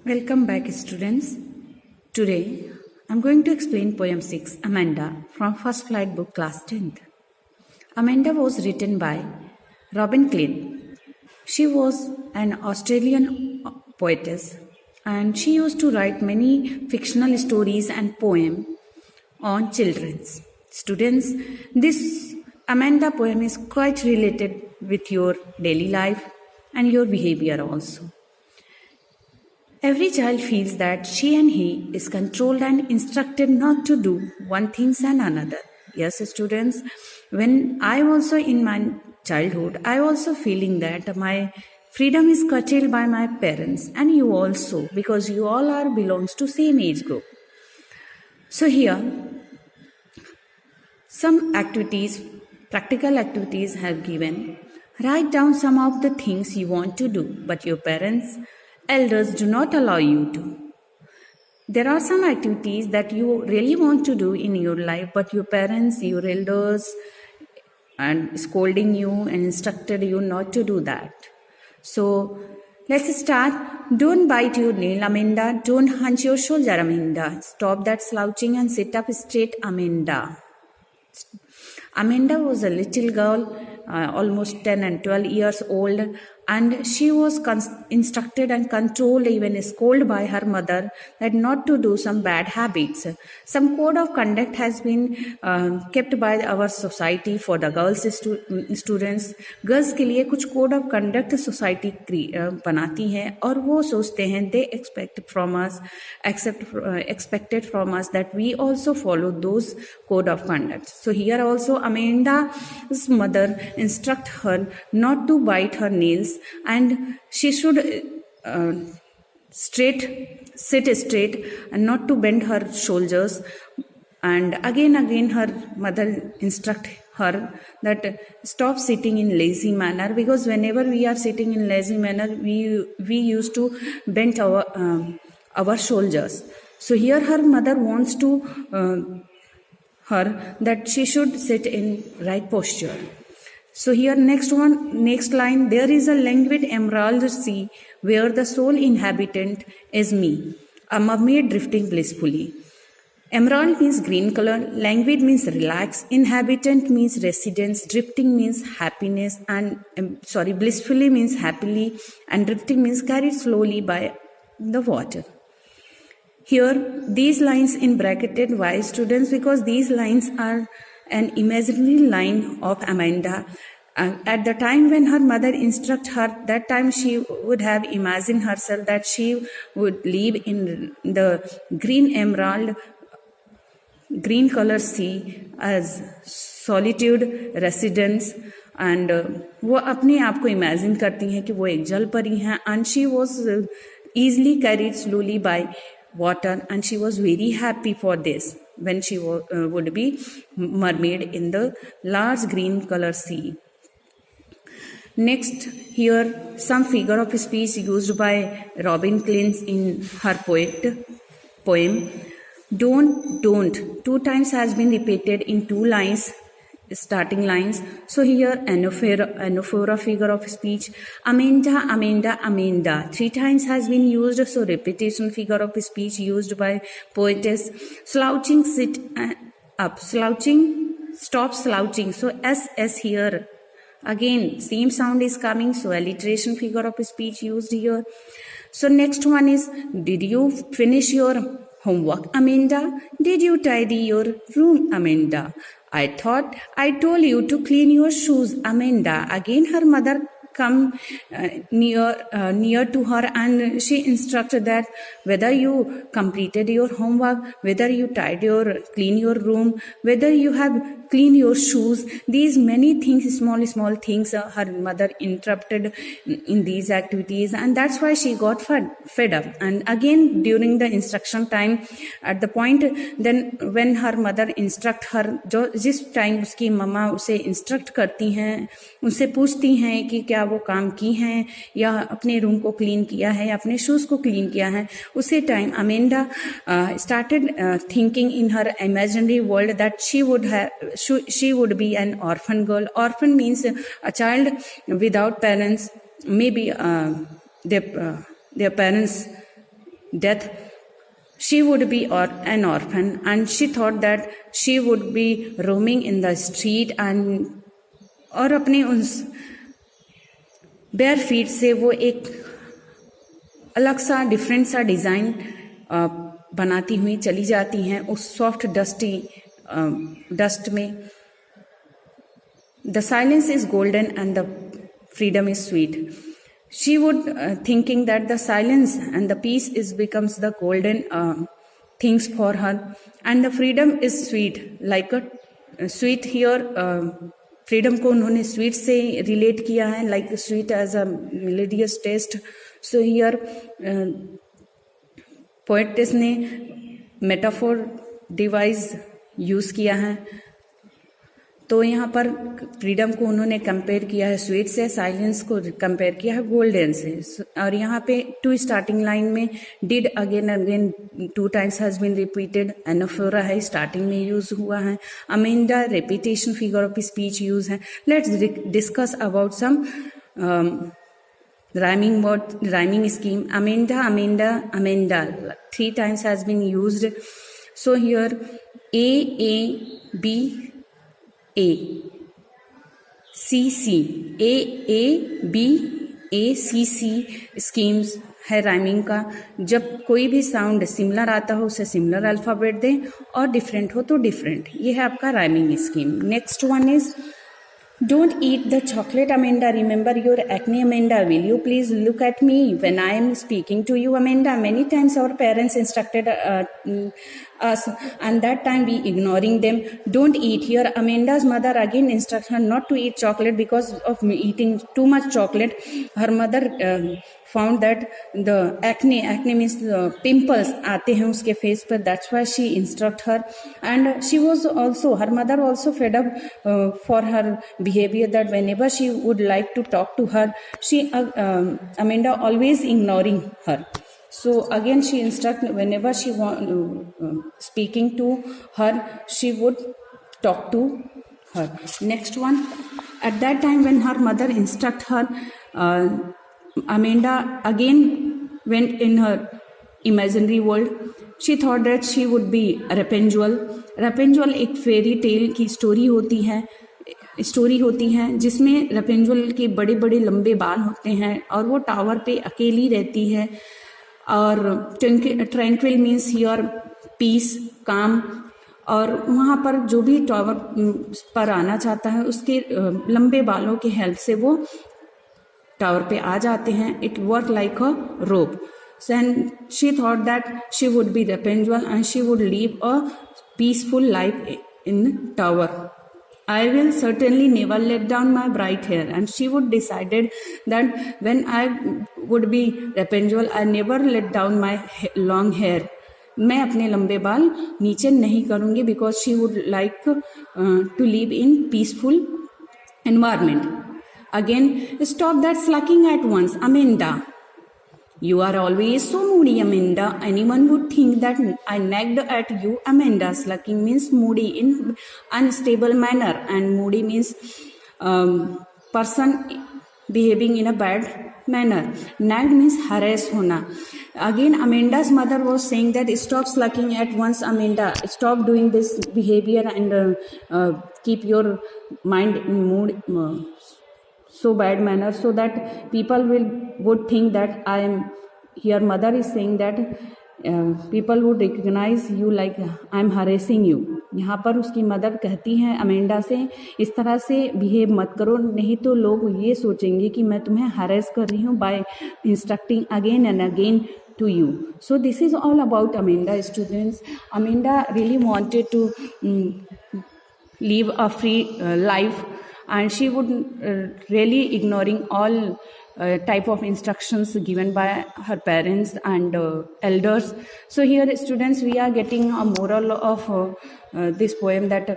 Welcome back, students. Today, I'm going to explain poem 6, Amanda, from First Flight Book, Class 10th. Amanda was written by Robin Klein. She was an Australian poetess, and she used to write many fictional stories and poems on children's. Students, this Amanda poem is quite related with your daily life and your behavior also. Every child feels that she and he is controlled and instructed not to do one thing and another. Yes, students, when I also in my childhood, I also feeling that my freedom is curtailed by my parents, and you also, because you all are belongs to same age group. So here, some activities, practical activities have given. Write down some of the things you want to do, but your parents, elders do not allow you to. There are some activities that you really want to do in your life, but your parents, your elders, and scolding you and instructed you not to do that. So let's start. Don't bite your nail, Amanda. Don't hunch your shoulder, Amanda. Stop that slouching and sit up straight, Amanda. Amanda was a little girl, almost 10 and 12 years old, and she was instructed and controlled, even scolded by her mother, that not to do some bad habits. Some code of conduct has been kept by our society for the girls students. Girls के लिए कुछ code of conduct society बनाती है, और वो सोचते हैं they expected from us that we also follow those code of conduct. So here also Amanda's mother instruct her not to bite her nails, and she should sit straight and not to bend her shoulders. And again her mother instruct her that stop sitting in lazy manner, because whenever we are sitting in lazy manner, we used to bend our shoulders. So here her mother wants to her that she should sit in right posture. So here next line, there is a languid emerald sea where the sole inhabitant is me, a mermaid drifting blissfully. Emerald means green color, languid means relax, inhabitant means residence, drifting means happiness, and blissfully means happily, and drifting means carried slowly by the water. Here these lines in bracketed, why students? Because these lines are an imaginary line of Amanda. At the time when her mother instruct her, that time she would have imagined herself that she would live in the green emerald, green color sea as solitude, residence, and वो अपने आप को imagine करती हैं कि वो एक जल परी हैं, and she was easily carried slowly by water, and she was very happy for this when she would be mermaid in the large green color sea. Next, here some figure of speech used by Robin Klein in her poem. Don't 2 times has been repeated in 2 lines, starting lines. So here anaphora figure of speech. Amanda 3 times has been used, so repetition figure of speech used by poetess. Slouching, sit up. Slouching, stop slouching. So S here. Again same sound is coming, so alliteration figure of speech used here. So next one is, did you finish your homework, Amanda? Did you tidy your room, Amanda? I thought I told you to clean your shoes, Amanda. Again her mother come near to her, and she instructed that whether you completed your homework, whether you clean your room, whether you have clean your shoes, these many things, small things, her mother interrupted in these activities, and that's why she got fed up. And again during the instruction time, at the point then when her mother instruct her, जिस time उसकी मम्मा उसे instruct करती हैं, उनसे पूछती हैं कि क्या वो काम की हैं या अपने रूम को क्लीन किया है या अपने शूज को क्लीन किया है, उसी time Amanda started thinking in her imaginary world that she would be an orphan girl. Orphan means a child without parents. Maybe their parents death, she would be an orphan, and she thought that she would be roaming in the street and और अपने उस bare feet से वो एक अलग सा different सा design बनाती हुई चली जाती हैं उस सॉफ्ट डस्ट में. The silence is golden and the freedom is sweet. She would thinking that the silence and the peace is becomes the golden things for her, and the freedom is sweet like a sweet here. Freedom को उन्होंने sweet से relate किया है, like sweet as a melodious taste. So here poetess ने metaphor device use किया है. तो यहाँ पर फ्रीडम को उन्होंने कंपेयर किया है स्वीट से, साइलेंस को कंपेयर किया है गोल्डन से. और यहाँ पे टू स्टार्टिंग लाइन में did again again 2 times has been repeated. Anaphora है, स्टार्टिंग में यूज हुआ है. अमेंडा repetition figure of speech use है. Let's discuss about some rhyming word, rhyming scheme. Amenda, amenda, amenda 3 times has been used. So here A B A C C A B A C C schemes है rhyming का. जब कोई भी sound similar आता हो उसे similar alphabet दें और डिफरेंट हो तो डिफरेंट. ये है आपका rhyming scheme. Next one is Don't eat the chocolate, Amanda. Remember your acne, Amanda. Will you please look at me when I am speaking to you, Amanda? Many times our parents instructed us, and that time we ignoring them. Don't eat. Here, Amanda's mother again instructs her not to eat chocolate because of eating too much chocolate. Her mother found that the acne means pimples आते हैं उसके face पर. That's why she instruct her, and she was also, her mother also fed up for her behavior, that whenever she would like to talk to her, she Amanda always ignoring her. So again she instruct, whenever she speaking to her, she would talk to her. Next one, at that time when her mother instruct her, Amanda again went in her imaginary world. She thought that she would be Rapunzel. Rapunzel एक fairy tale की story होती है जिसमें रपेंजुअल के बड़े बड़े लंबे बाल होते हैं और वो टावर पे अकेली रहती है. और ट्रैंक्विल मीन्स हियर पीस, काम. और वहाँ पर जो भी टावर पर आना चाहता है उसके लंबे बालों की हेल्प से वो टावर पे आ जाते हैं. It work like a rope. And she thought that she would be Rapunzel and she would live a peaceful life in tower. I will certainly never let down my bright hair. And she would decided that when I would be Rapunzel, I never let down my long hair. मैं अपने लंबे बाल नीचे नहीं करूँगी because she would like to live in peaceful environment. Again, stop that sulking at once, Amanda. You are always so moody, Amanda. Anyone would think that I nagged at you, Amanda. Sulking means moody in unstable manner, and moody means person behaving in a bad manner. Nag means harass hona. Again, Amanda's mother was saying that stop sulking at once, Amanda. Stop doing this behavior and keep your mind in mood so bad manner, so that people would think that I am, here mother is saying that people would recognize you like I am harassing you. यहाँ पर उसकी mother कहती है Amanda से इस तरह से behave मत करो, नहीं तो लोग ये सोचेंगे कि मैं तुम्हें हरेस कर रही हूँ by instructing again and again to you. So this is all about Amanda, students. Amanda really wanted to live a free life, and she would really ignoring all type of instructions given by her parents and elders. So here, students, we are getting a moral of this poem that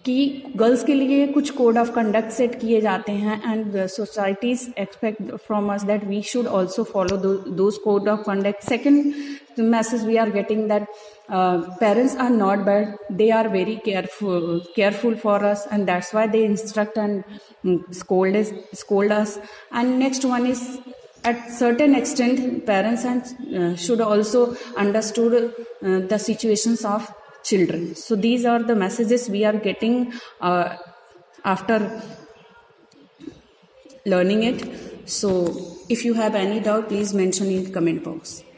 कि girls के लिए कुछ code of conduct set किए जाते हैं and societies expect from us that we should also follow those code of conduct. Second message we are getting that parents are not bad, they are very careful for us, and that's why they instruct and scold us. And next one is at certain extent parents and should also understood the situations of children. So these are the messages we are getting after learning it. So if you have any doubt, please mention in comment box.